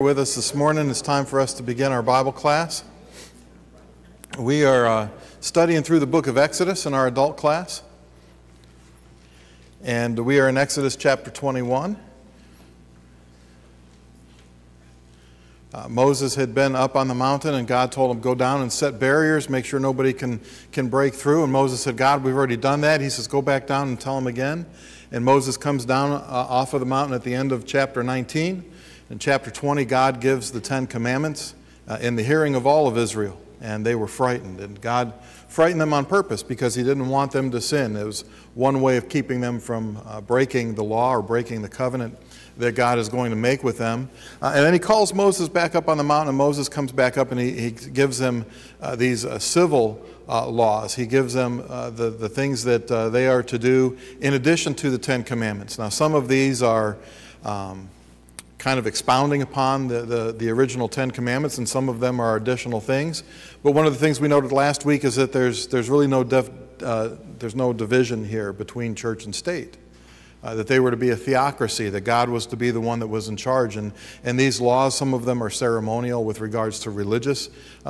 with us this morning. It's time for us to begin our Bible class. We are studying through the book of Exodus in our adult class. And we are in Exodus chapter 21. Moses had been up on the mountain, and God told him, go down and set barriers, make sure nobody can break through. And Moses said, God, we've already done that. He says, go back down and tell him again. And Moses comes down off of the mountain at the end of chapter 19. In chapter 20, God gives the 10 Commandments in the hearing of all of Israel. And they were frightened. And God frightened them on purpose because he didn't want them to sin. It was one way of keeping them from breaking the law or breaking the covenant that God is going to make with them. And then he calls Moses back up on the mountain, and Moses comes back up and he gives them these civil laws. He gives them the things that they are to do in addition to the 10 Commandments. Now, some of these are kind of expounding upon the original 10 Commandments, and some of them are additional things. But one of the things we noted last week is that there's really no division here between church and state. That they were to be a theocracy, that God was to be the one that was in charge. And these laws, some of them are ceremonial with regards to religious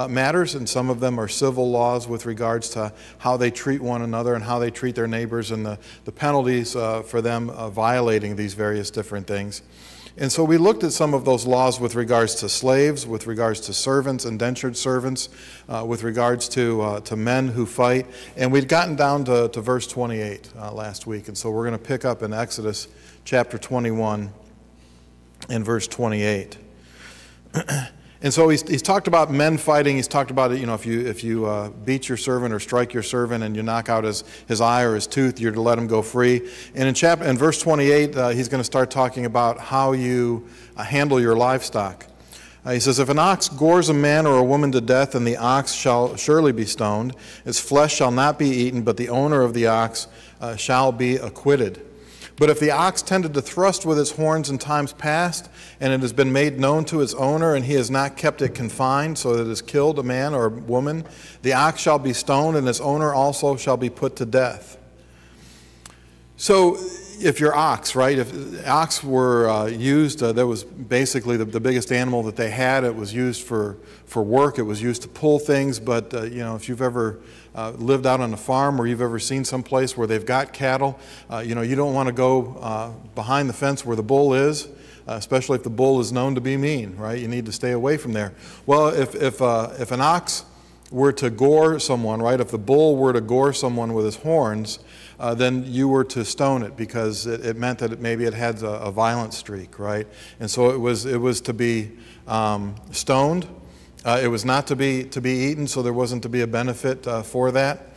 matters, and some of them are civil laws with regards to how they treat one another and how they treat their neighbors, and the penalties for them violating these various different things. And so we looked at some of those laws with regards to slaves, with regards to servants, indentured servants, with regards to men who fight. And we'd gotten down to verse 28 last week. And so we're going to pick up in Exodus chapter 21 and verse 28. And so he's talked about men fighting. He's talked about, if you beat your servant or strike your servant and you knock out his eye or his tooth, you're to let him go free. And in verse 28, he's going to start talking about how you handle your livestock. He says, if an ox gores a man or a woman to death, then the ox shall surely be stoned. Its flesh shall not be eaten, but the owner of the ox shall be acquitted. But if the ox tended to thrust with its horns in times past, and it has been made known to its owner, and he has not kept it confined, so that it has killed a man or a woman, the ox shall be stoned, and its owner also shall be put to death. So if your ox, right, if ox were used, that was basically the biggest animal that they had. It was used for work. It was used to pull things. But, if you've ever lived out on a farm, or you've ever seen some place where they've got cattle, you don't want to go behind the fence where the bull is, especially if the bull is known to be mean, right? You need to stay away from there. Well, if an ox were to gore someone, right, if the bull were to gore someone with his horns, then you were to stone it, because it meant that maybe it had a violent streak, right? And so it was to be stoned. It was not to be eaten, so there wasn't to be a benefit for that.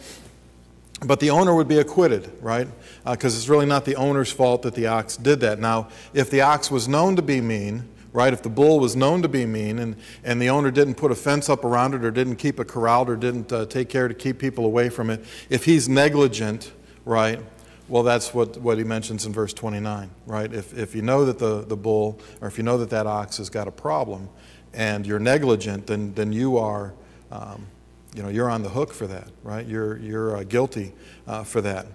But the owner would be acquitted, right? Because it's really not the owner's fault that the ox did that. Now, if the ox was known to be mean, right, if the bull was known to be mean, and the owner didn't put a fence up around it, or didn't keep it corralled, or didn't take care to keep people away from it, if he's negligent, right, well, that's what he mentions in verse 29, right? If you know that the bull, or if you know that ox has got a problem, and you're negligent, then you are, you're on the hook for that, right? You're guilty for that.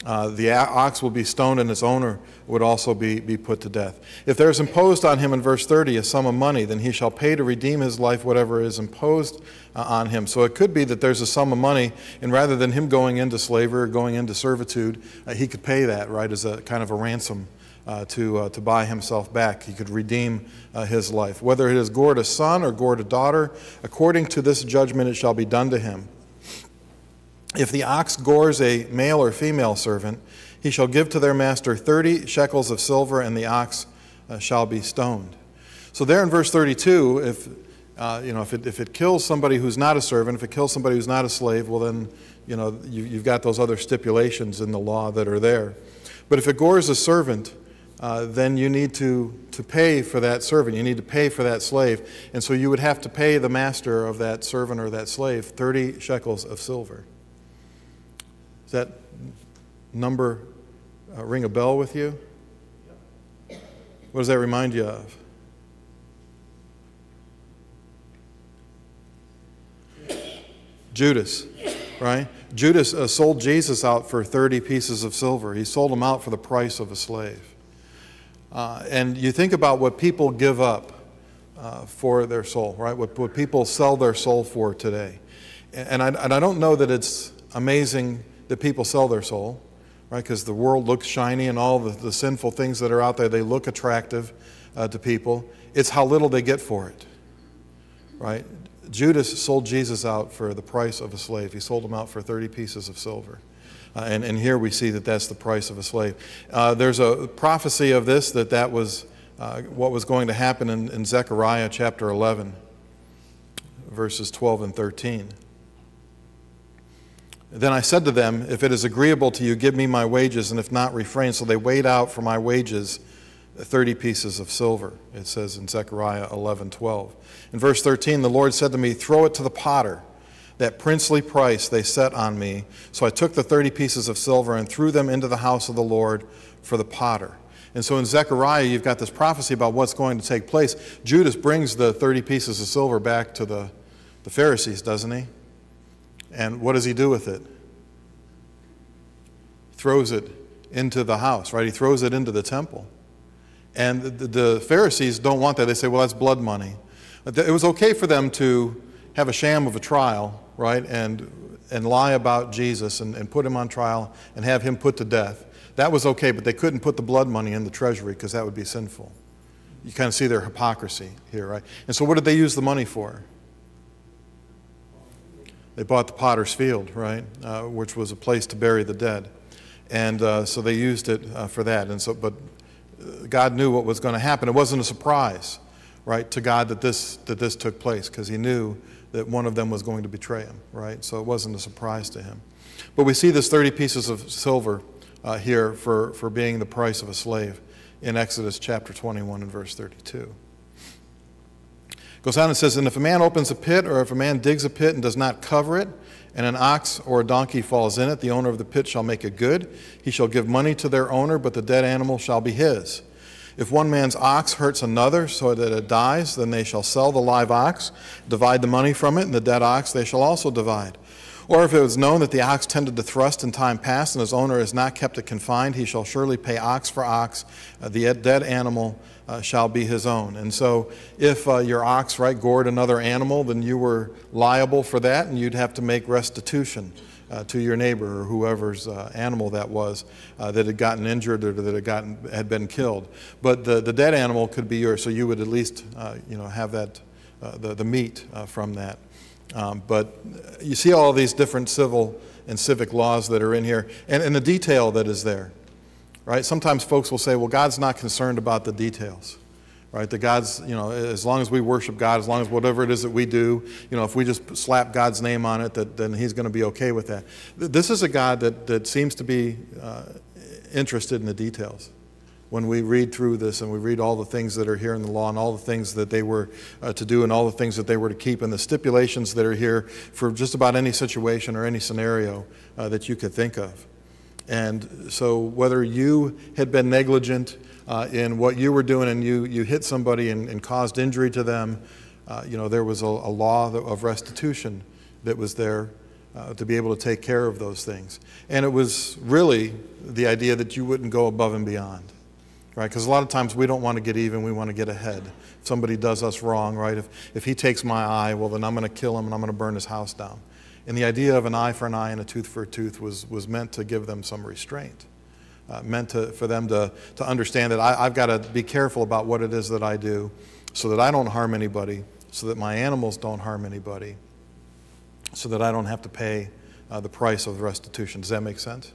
The ox will be stoned, and its owner would also be put to death. If there is imposed on him, in verse 30, a sum of money, then he shall pay to redeem his life whatever is imposed on him. So it could be that there's a sum of money, and rather than him going into slavery or going into servitude, he could pay that, right, as a kind of a ransom to buy himself back. He could redeem his life. Whether it is gored a son or gored a daughter, according to this judgment it shall be done to him. If the ox gores a male or female servant, he shall give to their master 30 shekels of silver, and the ox shall be stoned. So there in verse 32, if it kills somebody who's not a servant, if it kills somebody who's not a slave, well then, you've got those other stipulations in the law that are there. But if it gores a servant, then you need to pay for that servant. You need to pay for that slave. And so you would have to pay the master of that servant or that slave 30 shekels of silver. Does that number ring a bell with you? What does that remind you of? Judas, right? Judas sold Jesus out for 30 pieces of silver. He sold him out for the price of a slave. And you think about what people give up for their soul, right? What people sell their soul for today. And I don't know that it's amazing that people sell their soul, right? Because the world looks shiny and all the sinful things that are out there, they look attractive to people. It's how little they get for it, right? Judas sold Jesus out for the price of a slave. He sold him out for 30 pieces of silver. And here we see that that's the price of a slave. There's a prophecy of this, that was what was going to happen in Zechariah chapter 11, verses 12 and 13. Then I said to them, if it is agreeable to you, give me my wages, and if not, refrain. So they weighed out for my wages 30 pieces of silver, it says in Zechariah 11:12. In verse 13, the Lord said to me, throw it to the potter. That princely price they set on me. So I took the 30 pieces of silver and threw them into the house of the Lord for the potter. And so in Zechariah, you've got this prophecy about what's going to take place. Judas brings the 30 pieces of silver back to the Pharisees, doesn't he? And what does he do with it? Throws it into the house, right? He throws it into the temple. And the Pharisees don't want that. They say, well, that's blood money. It was okay for them to have a sham of a trial, right, and lie about Jesus and put him on trial and have him put to death. That was okay, but they couldn't put the blood money in the treasury because that would be sinful. You kind of see their hypocrisy here, right? And so what did they use the money for? They bought the potter's field, right, which was a place to bury the dead. And so they used it for that. And so, but God knew what was going to happen. It wasn't a surprise, right, to God that this took place, because he knew that one of them was going to betray him, right? So it wasn't a surprise to him. But we see this 30 pieces of silver here for being the price of a slave in Exodus chapter 21 and verse 32. It goes on and says, and if a man opens a pit, or if a man digs a pit and does not cover it, and an ox or a donkey falls in it, the owner of the pit shall make it good. He shall give money to their owner, but the dead animal shall be his. If one man's ox hurts another so that it dies, then they shall sell the live ox, divide the money from it, and the dead ox they shall also divide. Or if it was known that the ox tended to thrust in time past, and his owner has not kept it confined, he shall surely pay ox for ox. The dead animal shall be his own. And so if your ox, right, gored another animal, then you were liable for that, and you'd have to make restitution to your neighbor or whoever's animal that was that had gotten injured or that had been killed. But the dead animal could be yours, so you would at least have that the meat from that. But you see all these different civil and civic laws that are in here, and the detail that is there, right? Sometimes folks will say, well, God's not concerned about the details, right? That God's, as long as we worship God, as long as whatever it is that we do, if we just slap God's name on it, then he's going to be okay with that. This is a God that seems to be interested in the details. When we read through this and we read all the things that are here in the law and all the things that they were to do and all the things that they were to keep and the stipulations that are here for just about any situation or any scenario that you could think of. And so whether you had been negligent in what you were doing and you hit somebody and caused injury to them, there was a law of restitution that was there to be able to take care of those things. And it was really the idea that you wouldn't go above and beyond. Right, because a lot of times we don't want to get even, we want to get ahead. If somebody does us wrong, right, if he takes my eye, well then I'm going to kill him and I'm going to burn his house down. And the idea of an eye for an eye and a tooth for a tooth was meant to give them some restraint, meant for them to understand that I've got to be careful about what it is that I do so that I don't harm anybody, so that my animals don't harm anybody, so that I don't have to pay the price of restitution. Does that make sense?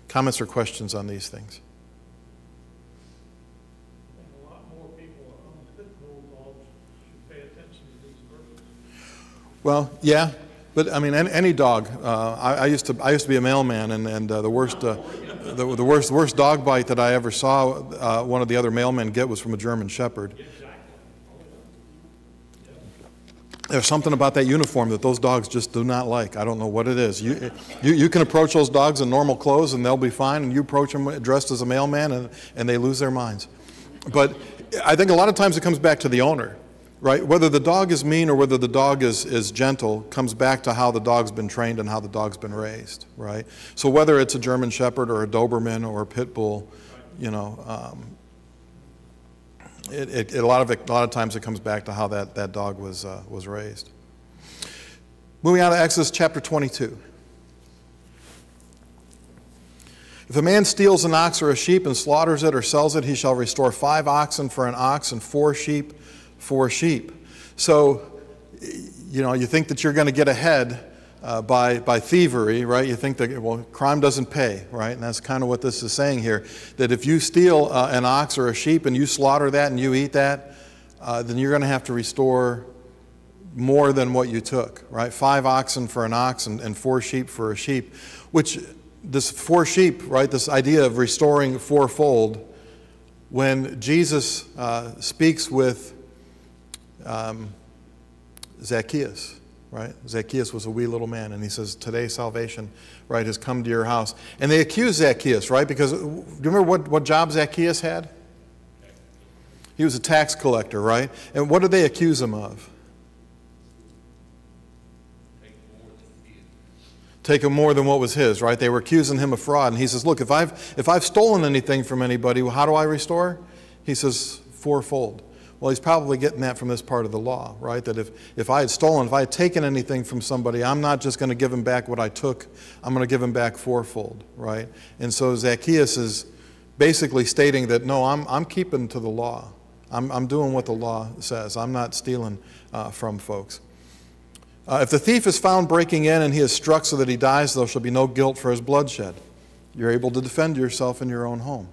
Comments or questions on these things? Well, yeah, but I mean, any dog. I used to be a mailman, and the worst dog bite that I ever saw one of the other mailmen get was from a German Shepherd. There's something about that uniform that those dogs just do not like. I don't know what it is. You can approach those dogs in normal clothes and they'll be fine, and you approach them dressed as a mailman and they lose their minds. But I think a lot of times it comes back to the owner. Right? Whether the dog is mean or whether the dog is gentle comes back to how the dog's been trained and how the dog's been raised. Right? So whether it's a German Shepherd or a Doberman or a Pit Bull, a lot of times it comes back to how that dog was raised. Moving on to Exodus chapter 22. If a man steals an ox or a sheep and slaughters it or sells it, he shall restore 5 oxen for an ox and 4 sheep for a sheep. So, you think that you're going to get ahead by thievery, right? You think that, well, crime doesn't pay, right? And that's kind of what this is saying here, that if you steal an ox or a sheep and you slaughter that and you eat that, then you're going to have to restore more than what you took, right? 5 oxen for an ox and 4 sheep for a sheep, which this 4 sheep, right, this idea of restoring fourfold, when Jesus speaks with Zacchaeus, right? Zacchaeus was a wee little man, and he says, today salvation, right, has come to your house. And they accuse Zacchaeus, right? Because do you remember what job Zacchaeus had? He was a tax collector, right? And what did they accuse him of? Taken more than what was his, right? They were accusing him of fraud. And he says, look, if I've stolen anything from anybody, how do I restore? He says, fourfold. Well, he's probably getting that from this part of the law, right? That if I had taken anything from somebody, I'm not just going to give him back what I took. I'm going to give him back fourfold, right? And so Zacchaeus is basically stating that, no, I'm keeping to the law. I'm doing what the law says. I'm not stealing from folks. If the thief is found breaking in and he is struck so that he dies, there shall be no guilt for his bloodshed. You're able to defend yourself in your own home,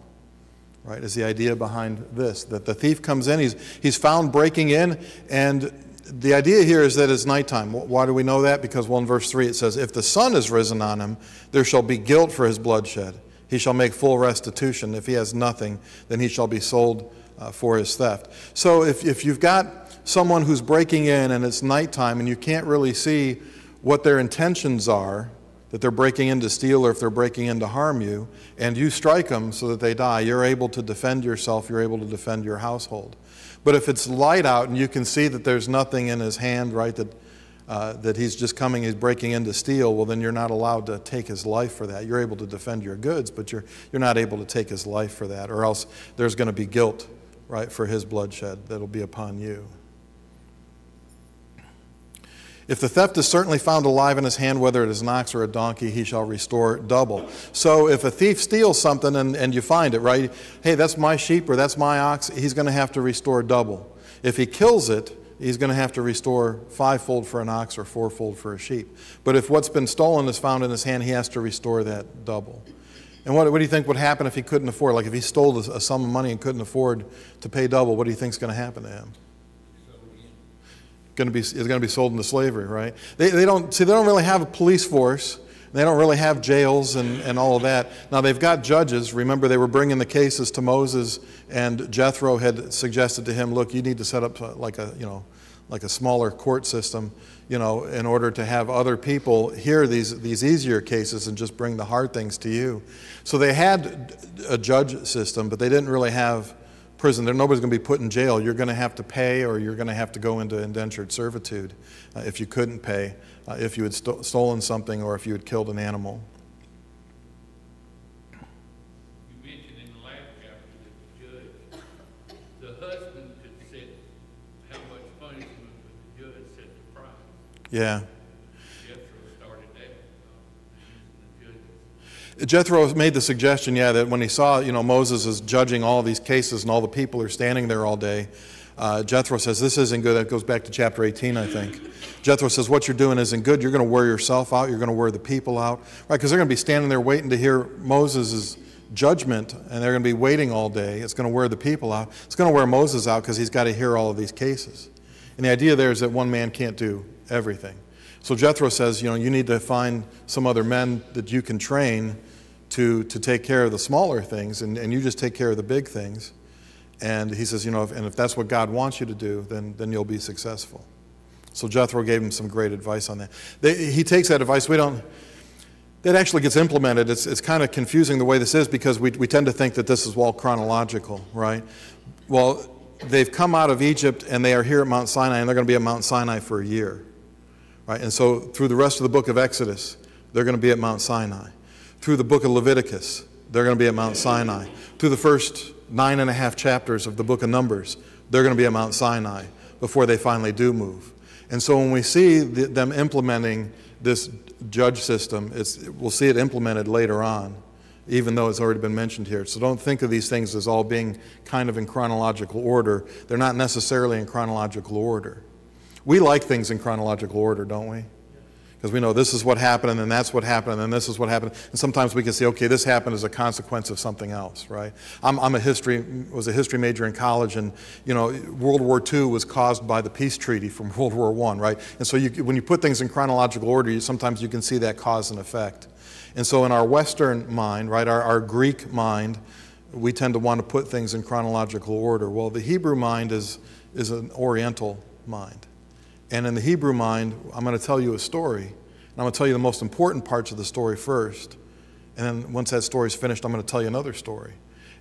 right, is the idea behind this. That the thief comes in, he's found breaking in, and the idea here is that it's nighttime. Why do we know that? Because, well, in verse 3 it says, if the sun is risen on him, there shall be guilt for his bloodshed. He shall make full restitution. If he has nothing, then he shall be sold for his theft. So if you've got someone who's breaking in and it's nighttime and you can't really see what their intentions are, that they're breaking in to steal or if they're breaking in to harm you, and you strike them so that they die, you're able to defend yourself, you're able to defend your household. But if it's light out and you can see that there's nothing in his hand, right, that he's just coming, he's breaking in to steal, well, then you're not allowed to take his life for that. You're able to defend your goods, but you're not able to take his life for that, or else there's going to be guilt, right, for his bloodshed that'll be upon you. If the theft is certainly found alive in his hand, whether it is an ox or a donkey, he shall restore double. So if a thief steals something and you find it, right, hey, that's my sheep or that's my ox, he's going to have to restore double. If he kills it, he's going to have to restore 5-fold for an ox or 4-fold for a sheep. But if what's been stolen is found in his hand, he has to restore that double. And what do you think would happen if he couldn't afford? Like if he stole a sum of money and couldn't afford to pay double, what do you think is going to happen to him? Is going to be sold into slavery, right? They don't really have a police force. They don't really have jails and all of that. Now they've got judges. Remember, they were bringing the cases to Moses, and Jethro had suggested to him, look, you need to set up like a smaller court system, in order to have other people hear these easier cases and just bring the hard things to you. So they had a judge system, but they didn't really have prison. Nobody's going to be put in jail. You're going to have to pay, or you're going to have to go into indentured servitude if you couldn't pay, if you had stolen something or if you had killed an animal. You mentioned in the last chapter that the husband could set how much punishment, but the judge set the price. Yeah. Jethro made the suggestion, that when he saw, Moses is judging all these cases and all the people are standing there all day, Jethro says, this isn't good. That goes back to chapter 18, I think. Jethro says, what you're doing isn't good. You're going to wear yourself out. You're going to wear the people out, right? Because they're going to be standing there waiting to hear Moses' judgment, and they're going to be waiting all day. It's going to wear the people out. It's going to wear Moses out because he's got to hear all of these cases. And the idea there is that one man can't do everything. So Jethro says, you need to find some other men that you can train to take care of the smaller things, and you just take care of the big things. And he says, if that's what God wants you to do, then you'll be successful. So Jethro gave him some great advice on that. He takes that advice. That actually gets implemented. It's kind of confusing the way this is, because we tend to think that this is all chronological, right? Well, they've come out of Egypt and they are here at Mount Sinai, and they're going to be at Mount Sinai for a year, right? And so through the rest of the book of Exodus, they're going to be at Mount Sinai. Through the book of Leviticus, they're going to be at Mount Sinai. Through the first 9.5 chapters of the book of Numbers, they're going to be at Mount Sinai before they finally do move. And so when we see them implementing this judge system, we'll see it implemented later on, even though it's already been mentioned here. So don't think of these things as all being kind of in chronological order. They're not necessarily in chronological order. We like things in chronological order, don't we? Because we know this is what happened, and then that's what happened, and then this is what happened. And sometimes we can say, okay, this happened as a consequence of something else, right? was a history major in college, and World War II was caused by the peace treaty from World War I, right? And so when you put things in chronological order, sometimes you can see that cause and effect. And so in our Western mind, right, our Greek mind, we tend to want to put things in chronological order. Well, the Hebrew mind is an Oriental mind. And in the Hebrew mind, I'm going to tell you a story. And I'm going to tell you the most important parts of the story first. And then once that story's finished, I'm going to tell you another story.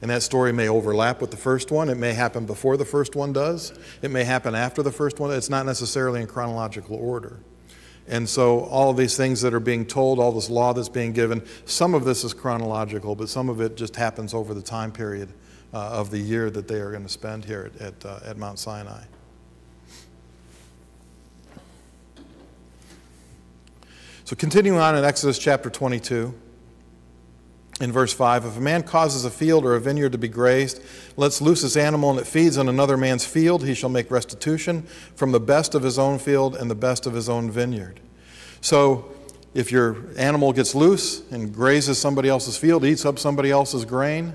And that story may overlap with the first one. It may happen before the first one does. It may happen after the first one. It's not necessarily in chronological order. And so all of these things that are being told, all this law that's being given, some of this is chronological, but some of it just happens over the time period of the year that they are going to spend here at Mount Sinai. So continuing on in Exodus chapter 22, in verse 5, if a man causes a field or a vineyard to be grazed, lets loose his animal and it feeds on another man's field, he shall make restitution from the best of his own field and the best of his own vineyard. So if your animal gets loose and grazes somebody else's field, eats up somebody else's grain,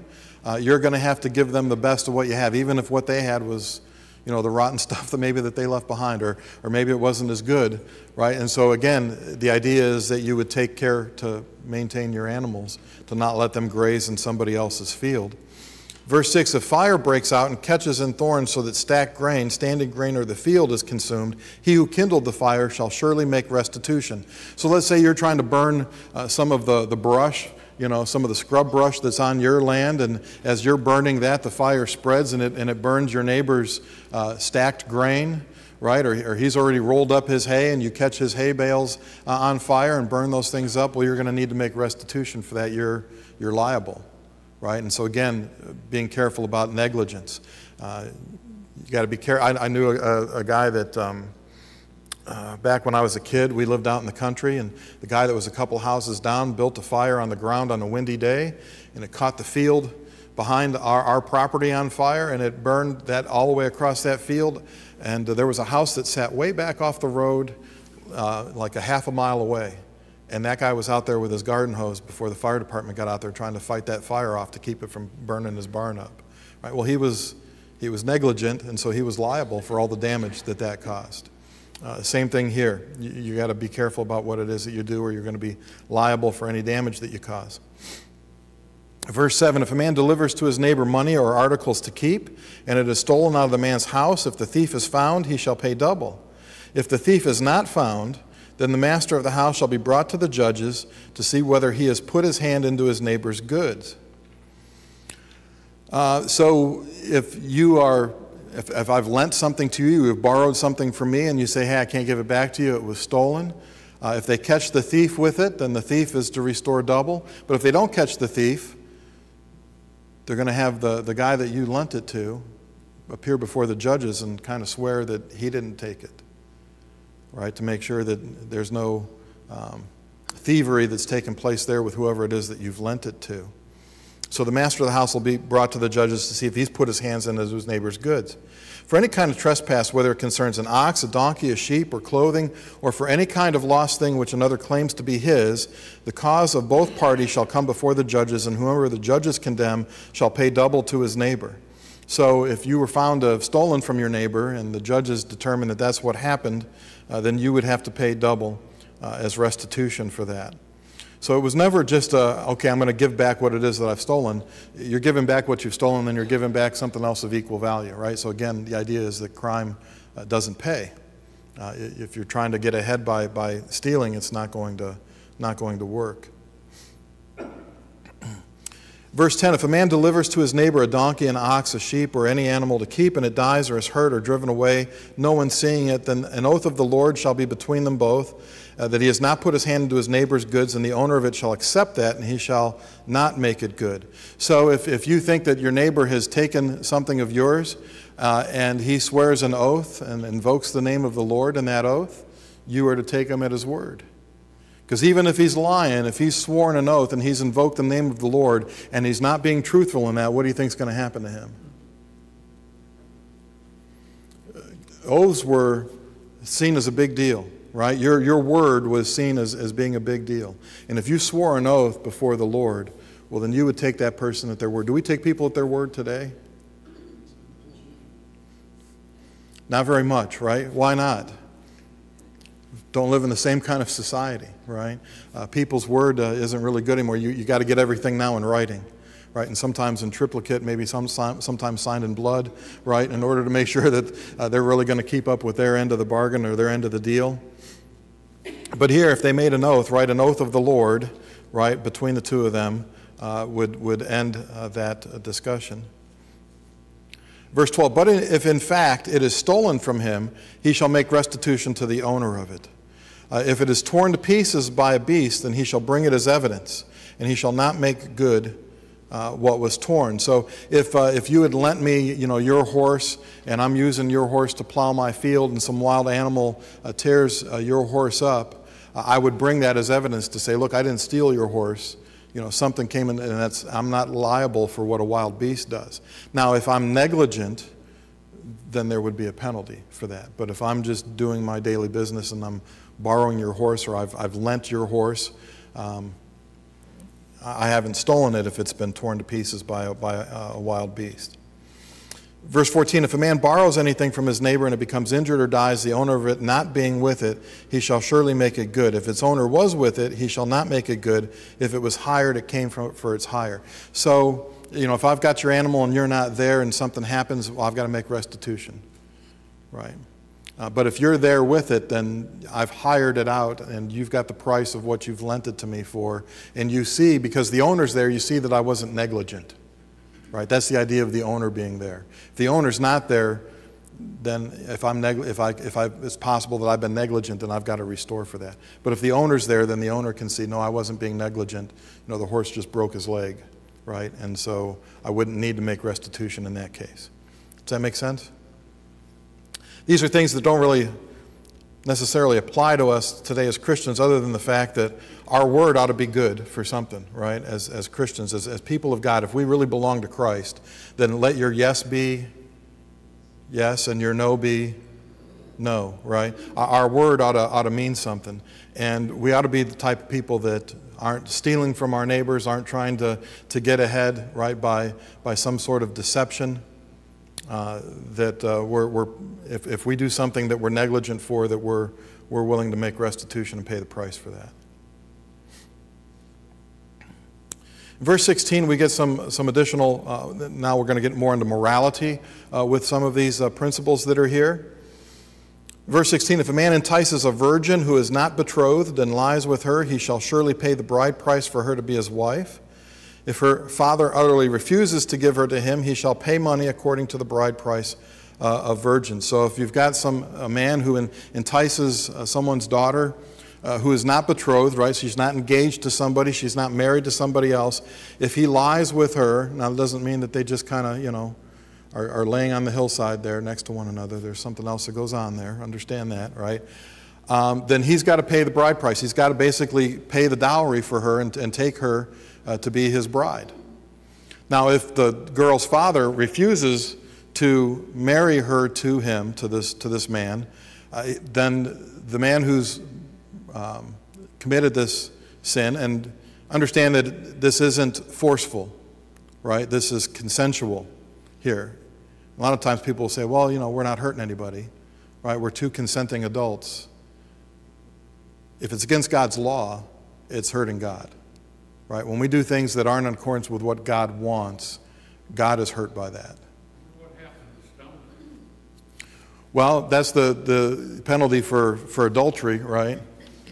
you're going to have to give them the best of what you have, even if what they had was the rotten stuff that they left behind, or maybe it wasn't as good, right? And so again, the idea is that you would take care to maintain your animals, to not let them graze in somebody else's field. Verse 6, if fire breaks out and catches in thorns so that stacked grain, standing grain, or the field is consumed, he who kindled the fire shall surely make restitution. So let's say you're trying to burn some of the brush, some of the scrub brush that's on your land, and as you're burning that, the fire spreads and it burns your neighbor's stacked grain, right? Or he's already rolled up his hay and you catch his hay bales on fire and burn those things up. Well, you're going to need to make restitution for that. You're liable, right? And so again, being careful about negligence. You got to be careful. I knew a guy that back when I was a kid, we lived out in the country, and the guy that was a couple houses down built a fire on the ground on a windy day, and it caught the field behind our property on fire, and it burned that all the way across that field. And there was a house that sat way back off the road, like a half a mile away. And that guy was out there with his garden hose before the fire department got out there trying to fight that fire off to keep it from burning his barn up. Right? Well, he was negligent, and so he was liable for all the damage that caused. Same thing here. You got to be careful about what it is that you do, or you're going to be liable for any damage that you cause. Verse 7, if a man delivers to his neighbor money or articles to keep, and it is stolen out of the man's house, if the thief is found, he shall pay double. If the thief is not found, then the master of the house shall be brought to the judges to see whether he has put his hand into his neighbor's goods. So if I've lent something to you, you've borrowed something from me, and you say, hey, I can't give it back to you, it was stolen. If they catch the thief with it, then the thief is to restore double. But if they don't catch the thief, they're going to have the guy that you lent it to appear before the judges and kind of swear that he didn't take it, right, to make sure that there's no thievery that's taken place there with whoever it is that you've lent it to. So the master of the house will be brought to the judges to see if he's put his hands into his neighbor's goods. For any kind of trespass, whether it concerns an ox, a donkey, a sheep, or clothing, or for any kind of lost thing which another claims to be his, the cause of both parties shall come before the judges, and whoever the judges condemn shall pay double to his neighbor. So if you were found to have stolen from your neighbor, and the judges determine that that's what happened, then you would have to pay double as restitution for that. So it was never just, okay, I'm going to give back what it is that I've stolen. You're giving back what you've stolen, then you're giving back something else of equal value, right? So again, the idea is that crime doesn't pay. If you're trying to get ahead by stealing, it's not going to work. Verse 10, if a man delivers to his neighbor a donkey, an ox, a sheep, or any animal to keep, and it dies or is hurt or driven away, no one seeing it, then an oath of the Lord shall be between them both, that he has not put his hand into his neighbor's goods, and the owner of it shall accept that, and he shall not make it good. So if you think that your neighbor has taken something of yours, and he swears an oath and invokes the name of the Lord in that oath, you are to take him at his word. Because even if he's lying, if he's sworn an oath and he's invoked the name of the Lord and he's not being truthful in that, what do you think is going to happen to him? Oaths were seen as a big deal, right? Your word was seen as being a big deal. And if you swore an oath before the Lord, well, then you would take that person at their word. Do we take people at their word today? Not very much, right? Why not? Don't live in the same kind of society, right? People's word isn't really good anymore. You got to get everything now in writing, right? And sometimes in triplicate, maybe sometimes signed in blood, right? In order to make sure that they're really going to keep up with their end of the bargain or their end of the deal. But here, if they made an oath, right, an oath of the Lord, right, between the two of them, would end that discussion. Verse 12, but if in fact it is stolen from him, he shall make restitution to the owner of it. If it is torn to pieces by a beast, then he shall bring it as evidence, and he shall not make good what was torn. So if you had lent me, your horse, and I'm using your horse to plow my field, and some wild animal tears your horse up, I would bring that as evidence to say, look, I didn't steal your horse. Something came in, and I'm not liable for what a wild beast does. Now, if I'm negligent, then there would be a penalty for that. But if I'm just doing my daily business and I'm borrowing your horse, or I've lent your horse, I haven't stolen it if it's been torn to pieces by a wild beast. Verse 14, if a man borrows anything from his neighbor and it becomes injured or dies, the owner of it not being with it, he shall surely make it good. If its owner was with it, he shall not make it good. If it was hired, it came for its hire. So, if I've got your animal and you're not there and something happens, well, I've got to make restitution, right? But if you're there with it, then I've hired it out and you've got the price of what you've lent it to me for. And you see, because the owner's there, you see that I wasn't negligent. Right, that's the idea of the owner being there. If the owner's not there, then if it's possible that I've been negligent, then I've got to restore for that. But if the owner's there, then the owner can see, no, I wasn't being negligent. The horse just broke his leg, right? And so I wouldn't need to make restitution in that case. Does that make sense? These are things that don't really necessarily apply to us today as Christians, other than the fact that our word ought to be good for something, right? As Christians, as people of God, if we really belong to Christ, then let your yes be yes and your no be no, right? Our word ought to mean something. And we ought to be the type of people that aren't stealing from our neighbors, aren't trying to get ahead, right, by some sort of deception. If we do something that we're negligent for, that we're willing to make restitution and pay the price for that. In verse 16, we get some additional, now we're going to get more into morality with some of these principles that are here. Verse 16, if a man entices a virgin who is not betrothed and lies with her, he shall surely pay the bride price for her to be his wife. If her father utterly refuses to give her to him, he shall pay money according to the bride price of virgins. So if you've got a man who entices someone's daughter who is not betrothed, right? She's not engaged to somebody, she's not married to somebody else. If he lies with her, now it doesn't mean that they just kind of, are laying on the hillside there next to one another. There's something else that goes on there. Understand that, right? Then he's got to pay the bride price. He's got to basically pay the dowry for her and take her to be his bride. Now, if the girl's father refuses to marry her to him, to this man, then the man who's committed this sin, and understand that this isn't forceful, right? This is consensual here. A lot of times people will say, well, we're not hurting anybody, right? We're two consenting adults. If it's against God's law, it's hurting God. Right? When we do things that aren't in accordance with what God wants, God is hurt by that. What happened to stoning? Well, that's the penalty for adultery, right?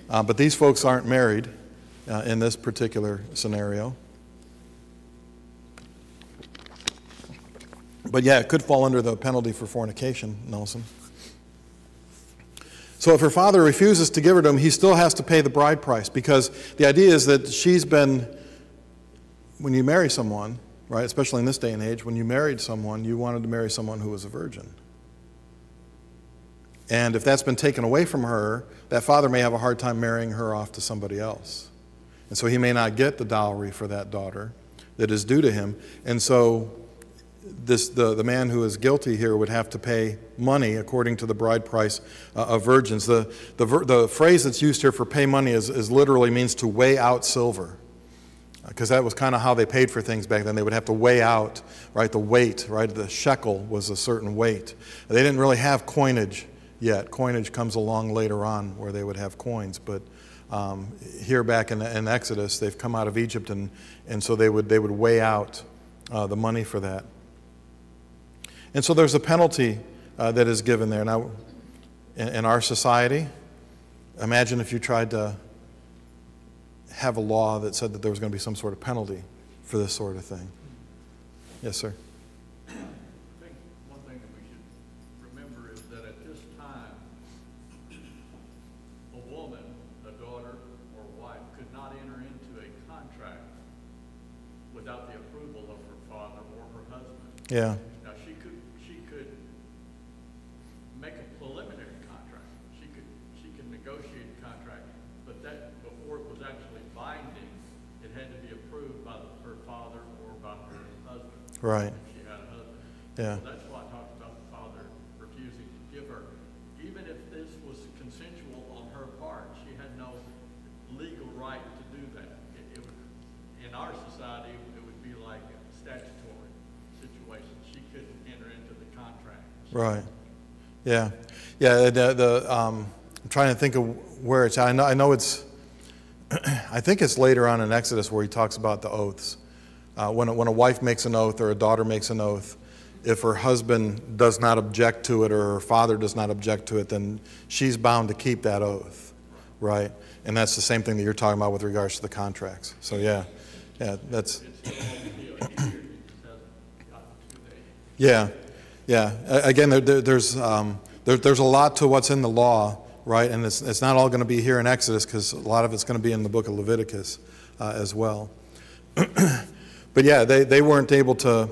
But these folks aren't married in this particular scenario. But yeah, it could fall under the penalty for fornication, Nelson. So if her father refuses to give her to him, he still has to pay the bride price, because the idea is that she's been, when you marry someone, right, especially in this day and age, when you married someone, you wanted to marry someone who was a virgin. And if that's been taken away from her, that father may have a hard time marrying her off to somebody else. And so he may not get the dowry for that daughter that is due to him. And so the man who is guilty here would have to pay money according to the bride price of virgins. The phrase that's used here for pay money is literally means to weigh out silver, because that was kind of how they paid for things back then. They would have to weigh out, right, the weight, right? The shekel was a certain weight. They didn't really have coinage yet. Coinage comes along later on where they would have coins, but here back in Exodus, they've come out of Egypt, and so they would weigh out the money for that. And so there's a penalty that is given there. Now, in our society, imagine if you tried to have a law that said that there was going to be some sort of penalty for this sort of thing. Yes, sir. I think one thing that we should remember is that at this time, a woman, a daughter, or wife could not enter into a contract without the approval of her father or her husband. Yeah. Now, she could make a preliminary contract. She could negotiate a contract, but that, before it was actually binding, it had to be approved by her father or by her husband. Right. If she had a husband. Yeah. So that's why I talked about the father refusing to give her. Even if this was consensual on her part, she had no legal right to do that. It would, in our society, it would be like a statutory situation. She couldn't enter into the contract. Right. Yeah. Yeah. I'm trying to think of where it's at. I know it's, I think it's later on in Exodus where he talks about the oaths. When a wife makes an oath or a daughter makes an oath, if her husband does not object to it or her father does not object to it, then she's bound to keep that oath, right? And that's the same thing that you're talking about with regards to the contracts. So yeah, that's. Yeah, yeah. Again, there's a lot to what's in the law, right? And it's not all going to be here in Exodus, because a lot of it's going to be in the book of Leviticus as well. But yeah, they weren't able to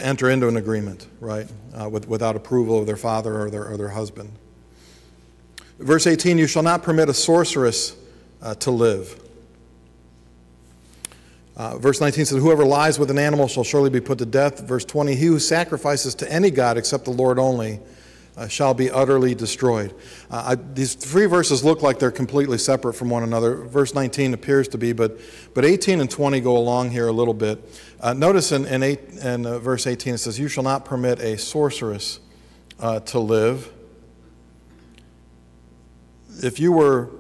enter into an agreement, right, without approval of their father or their husband. Verse 18, you shall not permit a sorceress to live. Verse 19 says, whoever lies with an animal shall surely be put to death. Verse 20, he who sacrifices to any god except the Lord only shall be utterly destroyed. These three verses look like they're completely separate from one another. Verse 19 appears to be, but 18 and 20 go along here a little bit. Notice in verse 18 it says, you shall not permit a sorceress to live. If you were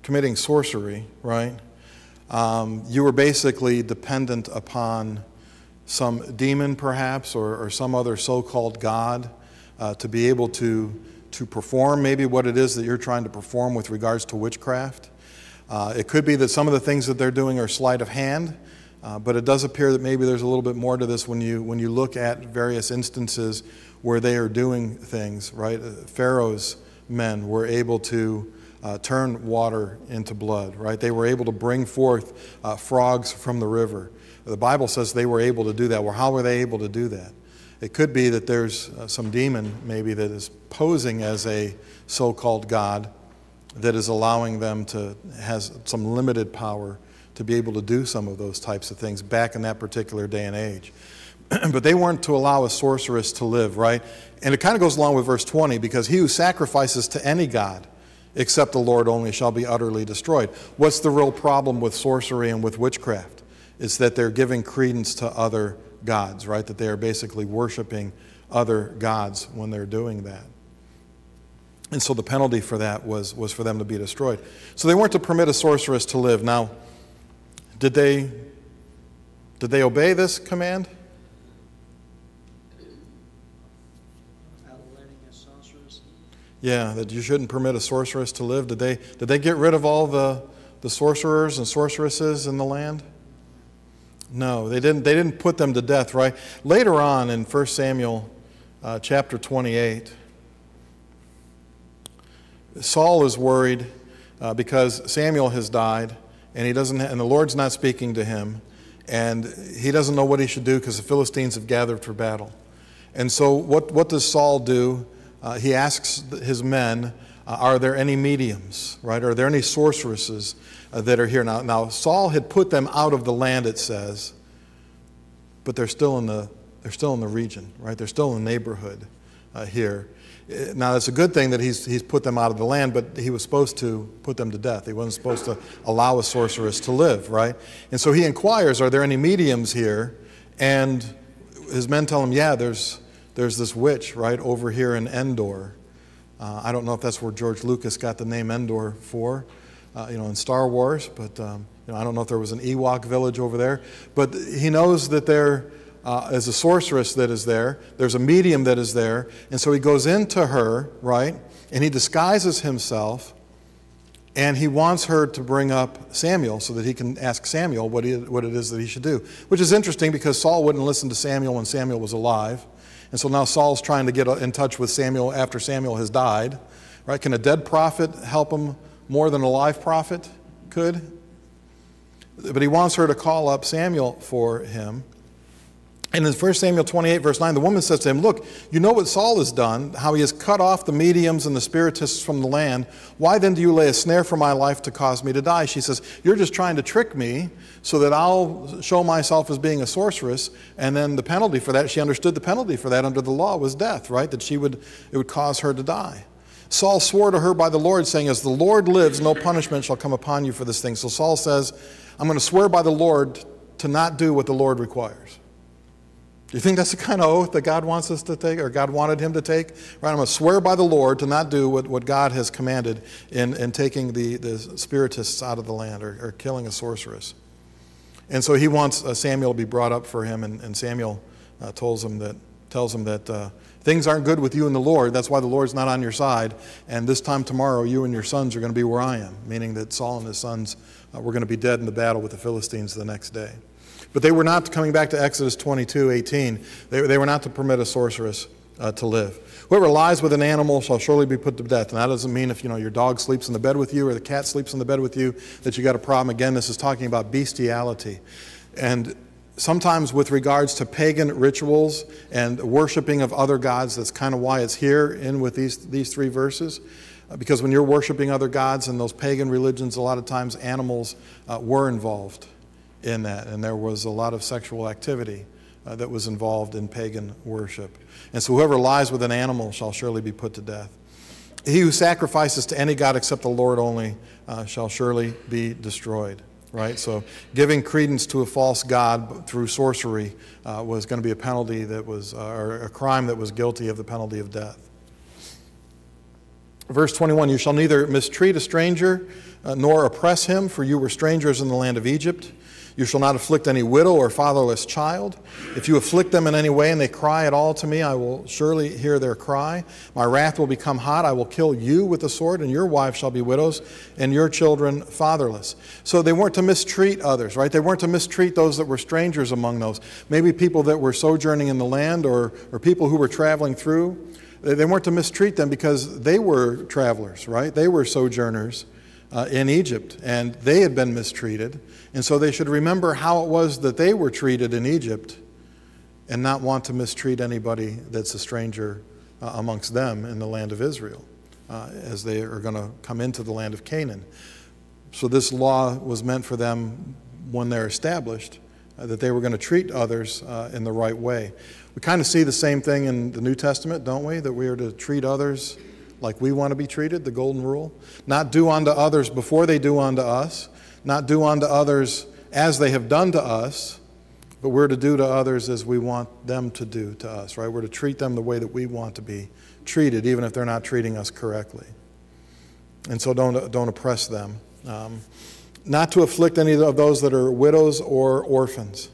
committing sorcery, right, you were basically dependent upon some demon perhaps or some other so-called god to be able to perform maybe what it is that you're trying to perform with regards to witchcraft. It could be that some of the things that they're doing are sleight of hand, but it does appear that maybe there's a little bit more to this when you look at various instances where they are doing things, right? Pharaoh's men were able to turn water into blood, right? They were able to bring forth frogs from the river. The Bible says they were able to do that. Well, how were they able to do that? It could be that there's some demon maybe that is posing as a so-called god that is allowing them has some limited power to be able to do some of those types of things back in that particular day and age. But they weren't to allow a sorceress to live, right? And it kind of goes along with verse 20, because he who sacrifices to any god except the Lord only shall be utterly destroyed. What's the real problem with sorcery and with witchcraft? It's that they're giving credence to other gods, right? That they are basically worshiping other gods when they're doing that. And so the penalty for that was for them to be destroyed. So they weren't to permit a sorceress to live. Now, did they obey this command? Yeah, that you shouldn't permit a sorceress to live. Did they get rid of all the sorcerers and sorceresses in the land? No, they didn't put them to death, right? Later on in 1 Samuel chapter 28, Saul is worried because Samuel has died, and and the Lord's not speaking to him, and he doesn't know what he should do because the Philistines have gathered for battle. And so what does Saul do? He asks his men, are there any mediums, right? Are there any sorceresses that are here? Now Saul had put them out of the land, it says, but they're still in the region, right? They're still in the neighborhood here. Now it's a good thing that he's put them out of the land, but he was supposed to put them to death. He wasn't supposed to allow a sorceress to live, right? And so he inquires, are there any mediums here? And his men tell him, yeah, there's this witch right over here in Endor. I don't know if that's where George Lucas got the name Endor for, in Star Wars, but I don't know if there was an Ewok village over there. But he knows that there is a sorceress that is there. There's a medium that is there. And so he goes into her, right, and he disguises himself, and he wants her to bring up Samuel so that he can ask Samuel what it is that he should do. Which is interesting because Saul wouldn't listen to Samuel when Samuel was alive. And so now Saul's trying to get in touch with Samuel after Samuel has died. Right? Can a dead prophet help him more than a live prophet could? But he wants her to call up Samuel for him. And in 1 Samuel 28, verse 9, the woman says to him, look, you know what Saul has done, how he has cut off the mediums and the spiritists from the land. Why then do you lay a snare for my life to cause me to die? She says, you're just trying to trick me so that I'll show myself as being a sorceress. And then the penalty for that, she understood the penalty for that under the law was death, right? That it would cause her to die. Saul swore to her by the Lord, saying, as the Lord lives, no punishment shall come upon you for this thing. So Saul says, I'm going to swear by the Lord to not do what the Lord requires. Do you think that's the kind of oath that God wants us to take, or God wanted him to take? Right, I'm going to swear by the Lord to not do what God has commanded in taking the spiritists out of the land or killing a sorceress. And so he wants Samuel to be brought up for him, and Samuel tells him that things aren't good with you and the Lord. That's why the Lord's not on your side. And this time tomorrow, you and your sons are going to be where I am, meaning that Saul and his sons were going to be dead in the battle with the Philistines the next day. But they were not, coming back to Exodus 22:18, they were not to permit a sorceress to live. Whoever lies with an animal shall surely be put to death. And that doesn't mean if your dog sleeps in the bed with you or the cat sleeps in the bed with you that you got a problem. Again, this is talking about bestiality. And sometimes with regards to pagan rituals and worshiping of other gods, that's kind of why it's here in with these three verses. Because when you're worshiping other gods in those pagan religions, a lot of times animals were involved in that, and there was a lot of sexual activity that was involved in pagan worship. And so whoever lies with an animal shall surely be put to death. He who sacrifices to any god except the Lord only shall surely be destroyed. Right? So giving credence to a false god through sorcery was going to be a penalty that was, or a crime that was guilty of the penalty of death. Verse 21, you shall neither mistreat a stranger nor oppress him, for you were strangers in the land of Egypt. You shall not afflict any widow or fatherless child. If you afflict them in any way and they cry at all to me, I will surely hear their cry. My wrath will become hot. I will kill you with the sword, and your wives shall be widows, and your children fatherless. So they weren't to mistreat others, right? They weren't to mistreat those that were strangers among those. Maybe people that were sojourning in the land or people who were traveling through. They weren't to mistreat them because they were travelers, right? They were sojourners in Egypt, and they had been mistreated. And so they should remember how it was that they were treated in Egypt and not want to mistreat anybody that's a stranger amongst them in the land of Israel as they are going to come into the land of Canaan. So this law was meant for them when they're established, that they were going to treat others in the right way. We kind of see the same thing in the New Testament, don't we? That we are to treat others like we want to be treated, the golden rule. Not do unto others before they do unto us. Not do unto others as they have done to us, but we're to do to others as we want them to do to us, right? We're to treat them the way that we want to be treated, even if they're not treating us correctly. And so don't oppress them. Not to afflict any of those that are widows or orphans.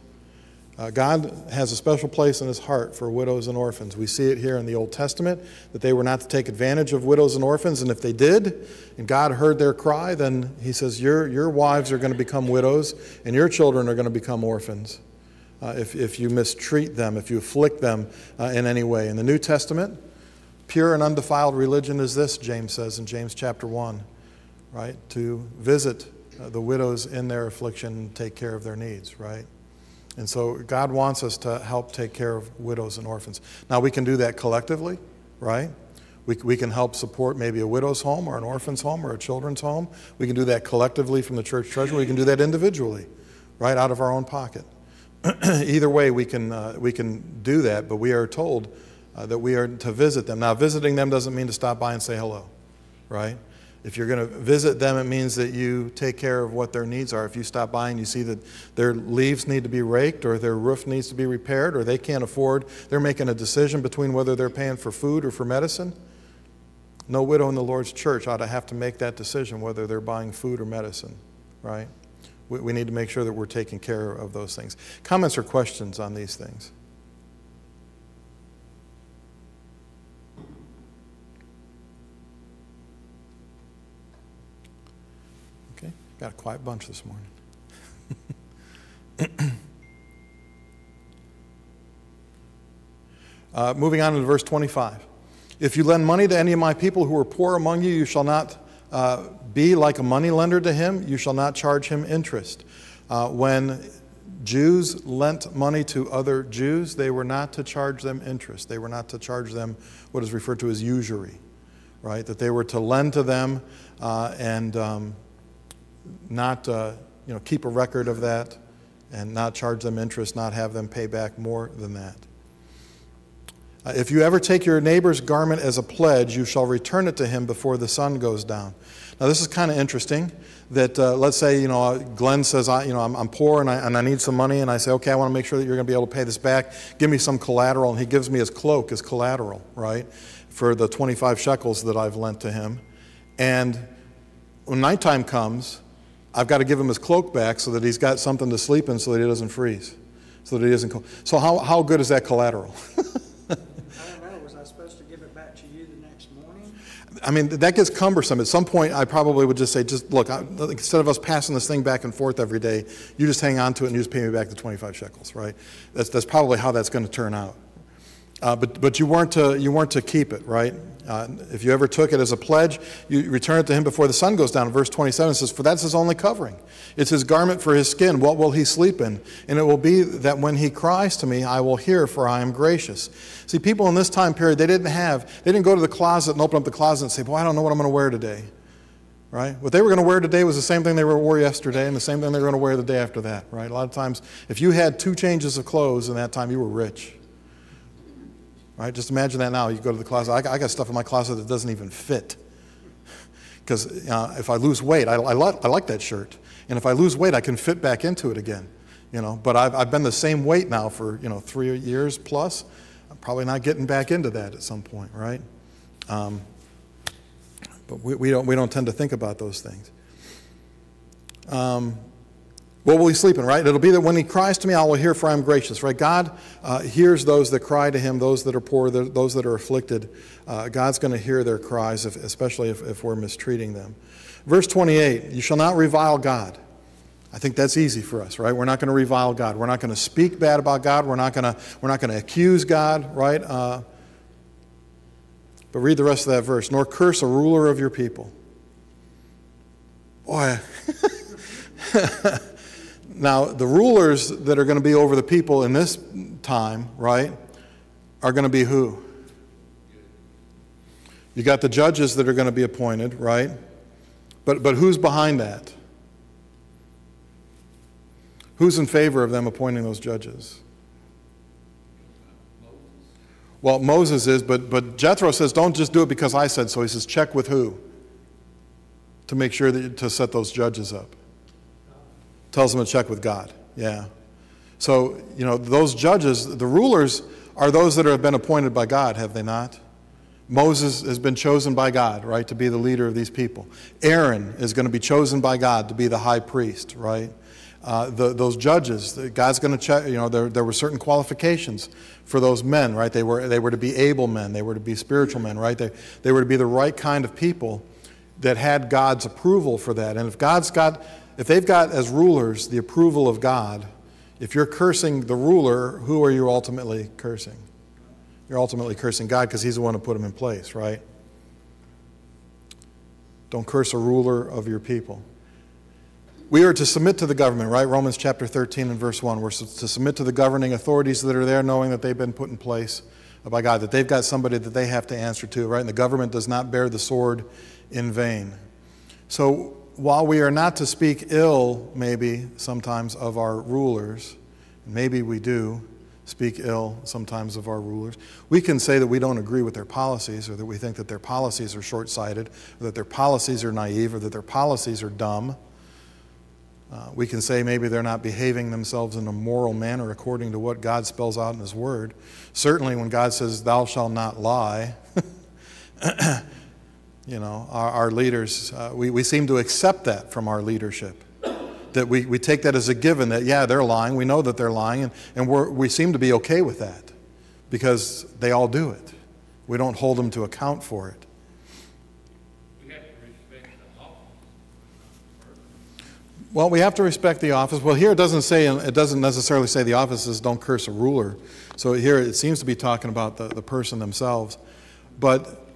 God has a special place in his heart for widows and orphans. We see it here in the Old Testament, that they were not to take advantage of widows and orphans, and if they did, and God heard their cry, then he says, your wives are going to become widows, and your children are going to become orphans. if you mistreat them, if you afflict them in any way. In the New Testament, pure and undefiled religion is this, James says in James chapter 1, right? To visit the widows in their affliction and take care of their needs, right? And so God wants us to help take care of widows and orphans. Now we can do that collectively, right? We can help support maybe a widow's home or an orphan's home or a children's home. We can do that collectively from the church treasury. We can do that individually, right, out of our own pocket. Either way, we can do that, but we are told that we are to visit them. Now, visiting them doesn't mean to stop by and say hello, right? If you're going to visit them, it means that you take care of what their needs are. If you stop by and you see that their leaves need to be raked or their roof needs to be repaired or they can't afford, they're making a decision between whether they're paying for food or for medicine, no widow in the Lord's church ought to have to make that decision whether they're buying food or medicine, right? We need to make sure that we're taking care of those things. Comments or questions on these things? Okay, got a quiet bunch this morning. Moving on to verse 25. If you lend money to any of my people who are poor among you, you shall not be like a money lender to him. You shall not charge him interest. When Jews lent money to other Jews, they were not to charge them interest. They were not to charge them what is referred to as usury, right? That they were to lend to them and not keep a record of that and not charge them interest, not have them pay back more than that. If you ever take your neighbor's garment as a pledge, you shall return it to him before the sun goes down. Now, this is kind of interesting that, let's say, Glenn says, I'm poor and I need some money, and I say, okay, I want to make sure that you're going to be able to pay this back. Give me some collateral, and he gives me his cloak as collateral, right, for the 25 shekels that I've lent to him. And when nighttime comes, I've got to give him his cloak back so that he's got something to sleep in so that he doesn't freeze, so that he isn't cold. So how good is that collateral? I mean, that gets cumbersome. At some point, I probably would just say, look, instead of us passing this thing back and forth every day, you just hang on to it and you just pay me back the 25 shekels, right? That's probably how that's going to turn out. But you weren't to keep it, right? If you ever took it as a pledge, you return it to him before the sun goes down. Verse 27 says, for that's his only covering. It's his garment for his skin. What will he sleep in? And it will be that when he cries to me, I will hear, for I am gracious. See, people in this time period, they didn't go to the closet and open up the closet and say, boy, I don't know what I'm going to wear today. Right? What they were going to wear today was the same thing they wore yesterday and the same thing they were going to wear the day after that. Right? A lot of times, if you had 2 changes of clothes in that time, you were rich. Right? Just imagine that now. You go to the closet. I got stuff in my closet that doesn't even fit. Because if I lose weight, I like that shirt. And if I lose weight, I can fit back into it again. But I've been the same weight now for 3 years plus. I'm probably not getting back into that at some point, right? But we don't tend to think about those things. What will he sleep in, right? It'll be that when he cries to me, I will hear, for I am gracious, right? God hears those that cry to him, those that are poor, those that are afflicted. God's going to hear their cries, especially if we're mistreating them. Verse 28, you shall not revile God. I think that's easy for us, right? We're not going to revile God. We're not going to speak bad about God. We're not going to accuse God, right? But read the rest of that verse. Nor curse a ruler of your people. Boy. Now, the rulers that are going to be over the people in this time, right, are going to be who? You got the judges that are going to be appointed, right? But who's behind that? Who's in favor of them appointing those judges? Well, Moses is, but Jethro says, don't just do it because I said so. He says, check with who? To make sure that to set those judges up. Tells them to check with God. Yeah. So, those judges, the rulers, are those that have been appointed by God, have they not? Moses has been chosen by God, right, to be the leader of these people. Aaron is going to be chosen by God to be the high priest, right? Those judges, God's going to check, there were certain qualifications for those men, right? They were to be able men. They were to be spiritual men, right? They were to be the right kind of people that had God's approval for that. And if they've got as rulers the approval of God, If you're cursing the ruler, who are you ultimately cursing? You're ultimately cursing God because he's the one who put him in place, right? Don't curse a ruler of your people. We are to submit to the government, right? Romans chapter 13 and verse 1. We're to submit to the governing authorities that are there, knowing that they've been put in place by God, that they've got somebody that they have to answer to, right? And the government does not bear the sword in vain. So while we are not to speak ill, maybe, sometimes of our rulers, maybe we do speak ill sometimes of our rulers, we can say that we don't agree with their policies, or that we think that their policies are short-sighted, or that their policies are naive, or that their policies are dumb. We can say maybe they're not behaving themselves in a moral manner according to what God spells out in his word. Certainly when God says, thou shalt not lie, you know, our leaders, we seem to accept that from our leadership. That we take that as a given, that, yeah, they're lying, we know that they're lying, and we seem to be okay with that because they all do it. We don't hold them to account for it. We have to respect the office. Well, we have to respect the office. Well, here it doesn't necessarily say the offices don't curse a ruler. So here it seems to be talking about the person themselves. But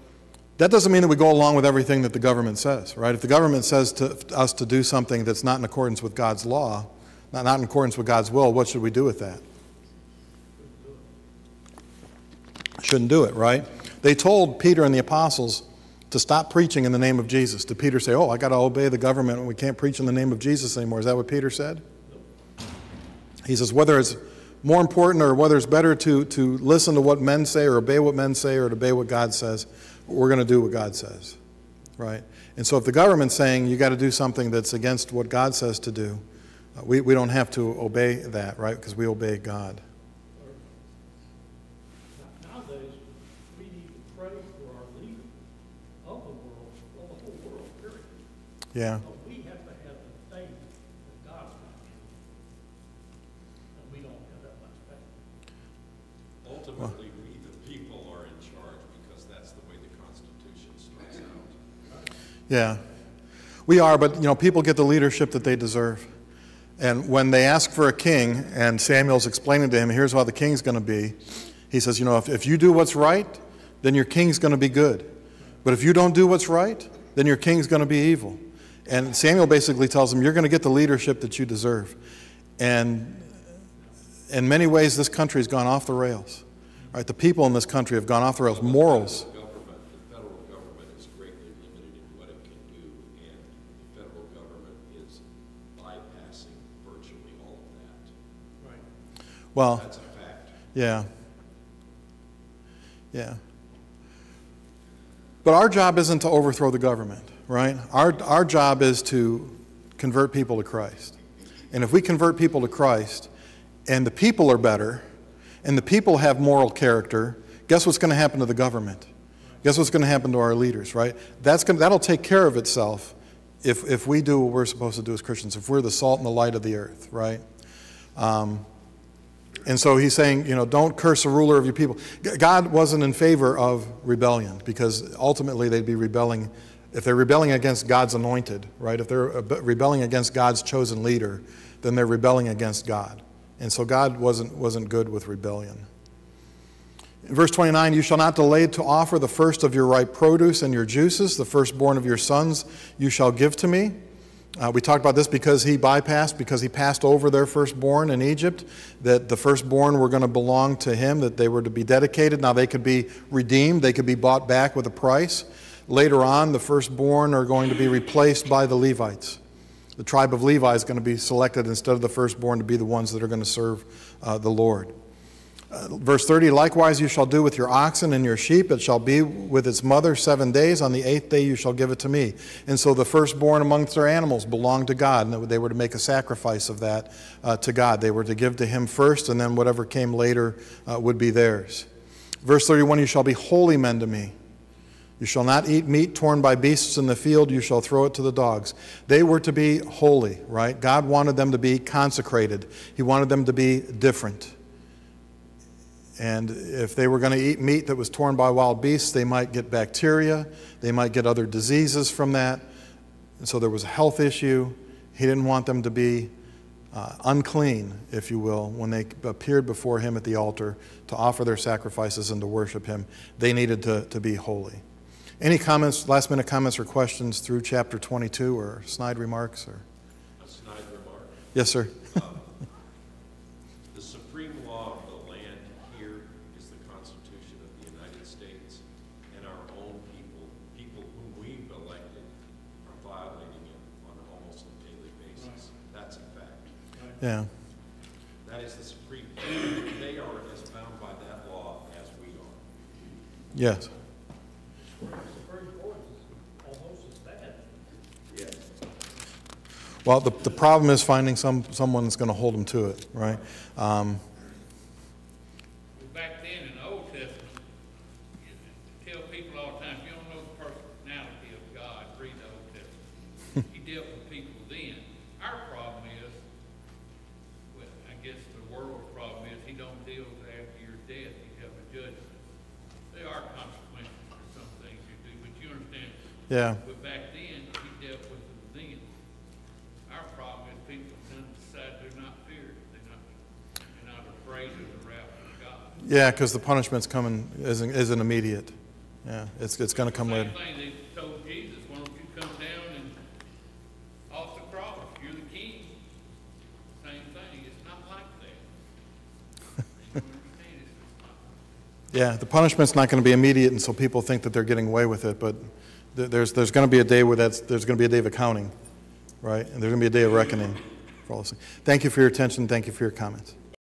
that doesn't mean that we go along with everything that the government says, right? If the government says to us to do something that's not in accordance with God's law, not in accordance with God's will, what should we do with that? Shouldn't do it, right? They told Peter and the apostles to stop preaching in the name of Jesus. Did Peter say, oh, I got to obey the government and we can't preach in the name of Jesus anymore? Is that what Peter said? He says, whether it's more important or whether it's better to listen to what men say or obey what men say or to obey what God says, we're going to do what God says, right? And so if the government's saying you got to do something that's against what God says to do, we don't have to obey that, right? Because we obey God. Nowadays, we need to pray for our leaders of the world, of the whole world, period. Yeah. But we have to have the faith that God's got. And we don't have that much faith. Ultimately, we, the people, are in charge because that's the way the Constitution starts out. Yeah. We are, but, you know, people get the leadership that they deserve. And when they ask for a king, and Samuel's explaining to him, here's how the king's going to be, he says, you know, if you do what's right, then your king's going to be good. But if you don't do what's right, then your king's going to be evil. And Samuel basically tells him, you're going to get the leadership that you deserve. And in many ways, this country has gone off the rails. Right? The people in this country have gone off the rails. Morals. The federal government is greatly limited in what it can do, and the federal government is bypassing virtually all of that. Right. Well, That's a fact. yeah. Yeah. But our job isn't to overthrow the government, right? Our job is to convert people to Christ. And if we convert people to Christ, and the people are better, and the people have moral character, guess what's going to happen to the government? Guess what's going to happen to our leaders, right? That'll take care of itself if we do what we're supposed to do as Christians, if we're the salt and the light of the earth, right? And so he's saying, you know, don't curse the ruler of your people. God wasn't in favor of rebellion because ultimately they'd be rebelling. If they're rebelling against God's anointed, right? If they're rebelling against God's chosen leader, then they're rebelling against God. And so God wasn't good with rebellion. In verse 29, you shall not delay to offer the first of your ripe produce and your juices, the firstborn of your sons you shall give to me. We talked about this because he passed over their firstborn in Egypt, that the firstborn were going to belong to him, that they were to be dedicated. Now they could be redeemed, they could be bought back with a price. Later on, the firstborn are going to be replaced by the Levites. The tribe of Levi is going to be selected instead of the firstborn to be the ones that are going to serve the Lord. Verse 30, likewise you shall do with your oxen and your sheep. It shall be with its mother 7 days. On the 8th day you shall give it to me. And so the firstborn amongst their animals belonged to God, and they were to make a sacrifice of that to God. They were to give to him first, and then whatever came later would be theirs. Verse 31, you shall be holy men to me. You shall not eat meat torn by beasts in the field. You shall throw it to the dogs. They were to be holy, right? God wanted them to be consecrated. He wanted them to be different. And if they were going to eat meat that was torn by wild beasts, they might get bacteria. They might get other diseases from that. And so there was a health issue. He didn't want them to be unclean, if you will, when they appeared before him at the altar to offer their sacrifices and to worship him. They needed to be holy. Any comments, last minute comments or questions through chapter 22 or snide remarks? Or? A snide remark. Yes, sir. The supreme law of the land here is the Constitution of the United States, and our own people whom we've elected, are violating it on almost a daily basis. That's a fact. Yeah. That is the supreme. They are as bound by that law as we are. Yes. Well, the problem is finding someone that's going to hold them to it, right? Back then in the Old Testament, you tell people all the time, if you don't know the personality of God, read the Old Testament. He dealt with people then. Our problem is, well, I guess the world's problem is he don't deal with after you're dead. He have a judgment. There are consequences for some things you do, but you understand. Yeah. But back then, he dealt with them then. Our problem is people decide they're not feared. They're not afraid of the wrath of God. Yeah, because the punishment's coming isn't immediate. Yeah, it's going to come later. Same thing they told Jesus, why don't you come down and off the cross, you're the king. Same thing, it's not like that. You understand, it's just not. Yeah, the punishment's not going to be immediate, and so people think that they're getting away with it, but there's going to be a day where there's going to be a day of accounting, right? And there's going to be a day of reckoning for all this. Thank you for your attention. Thank you for your comments.